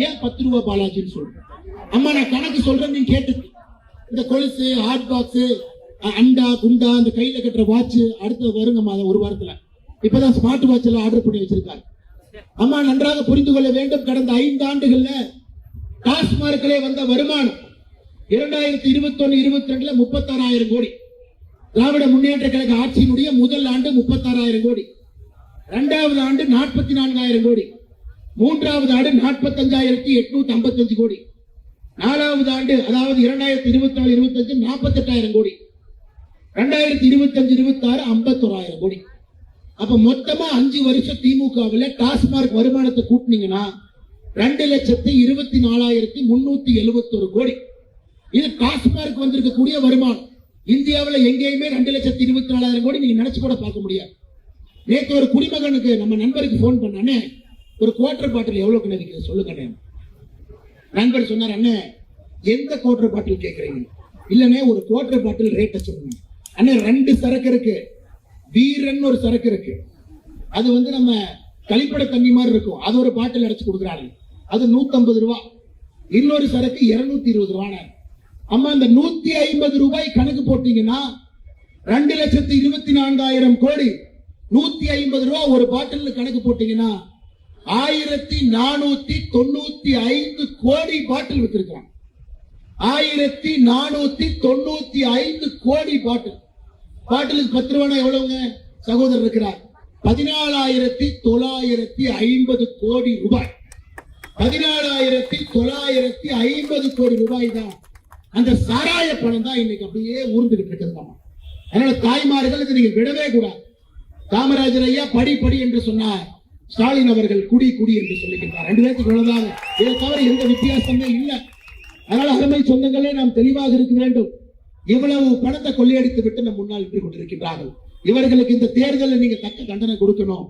ஏன் 10 ரூபாய் பாலாஜின்னு சொல்றேன்? அம்மா நான் கணக்கு சொல்றேன், நீங்க கேட்டு. இந்த கொலுசு, ஹாட் பாக்ஸ், அண்டா குண்டா, அந்த கையில கட்டுற வாட்ச் அடுத்து வருங்கம்மா ஒரு வாரத்துல. இப்பதான் ஸ்மார்ட் வாட்ச் எல்லாம் ஆர்டர் பண்ணி வச்சிருக்காங்க. அம்மா நன்றாக புரிந்து கொள்ள வேண்டும். கடந்த 5 ஆண்டுகள்ல டாஸ்மார்க்கிலே வந்த வருமானம் 2021-22 36,000 கோடி. திராவிட முன்னேற்ற கழக ஆட்சியினுடைய முதல் ஆண்டு 36,000 கோடி, 2வது ஆண்டு 44,000 கோடி, 3வது ஆண்டு 45,855 கோடி, 4வது ஆண்டு அதாவது 2024-25 48,000 கோடி, 2025-26 51,000 கோடி. அப்ப மொத்தமா 5 வருஷம் திமுகவில் டாஸ்மார்க் வருமானத்தை கூட்டினீங்கன்னா 2,24,371 கோடி. இது டாஸ்மார்க் வந்திருக்கக்கூடிய வருமானம். இந்தியாவில் எங்கேயுமே 2,24,000 கோடி நீங்க நினைச்சு கூட பார்க்க முடியாது. நேற்று ஒரு குடிமகனுக்கு நம்ம நண்பருக்கு போன் பண்ணானே, ஒரு குவார்டர் பாட்டில் எவ்வளவு நினைக்கிற சொல்லுங்க. நண்பர் சொன்னார், அண்ணே எந்த குவார்டர் பாட்டில் கேட்கறீங்க? இல்லனே ஒரு குவார்டர் பாட்டில் ரேட்டை சொல்லுங்க. அண்ணே 2 சரக்கு இருக்கு. வீரன் ஒரு சரக்கு இருக்கு, அது வந்து நம்ம கழிப்பட தண்ணி மாதிரி இருக்கும், அது ஒரு பாட்டில் அடைச்சு கொடுக்குறாங்க, அது 150 ரூபாய். இன்னொரு சரக்கு 220 ரூபாய். அம்மா அந்த 150 ரூபாய் கணக்கு போட்டீங்கன்னா 2,24,000 கோடி. 150 ரூபாய் ஒரு பாட்டில் கணக்கு போட்டீங்கன்னா 1,495 கோடி பாட்டில் வித்திருக்காங்க. 1,495 கோடி பாட்டில். பாட்டிலுக்கு 10 ரூபாய் எவ்வளவுங்க? சகோதரர் இருக்கிறார், 14,950 கோடி ரூபாய். 14,950 கோடி ரூபாய் தான் அந்த சாராய பணம் தான் இன்னைக்கு அப்படியே ஊர்ந்துகிட்டு இருக்கிறது. அதனால தாய்மார்கள் இதை நீங்க விடவே கூடாது. காமராஜர் ஐயா படி படி என்று சொன்னார், ஸ்டாலின் அவர்கள் குடி குடி என்று சொல்லிக்கிட்டார். 2 பேருக்கு இவ்வளவுதான், இதை தவிர எந்த வித்தியாசமே இல்லை. அதனால அருமை சொந்தங்களே நாம் தெளிவாக இருக்க வேண்டும். இவ்வளவு பணத்தை கொள்ளையடித்து விட்டு நம் முன்னால் நின்று கொண்டிருக்கின்றார்கள். இவர்களுக்கு இந்த தேர்தலில் நீங்க தக்க தண்டனை கொடுக்கணும்.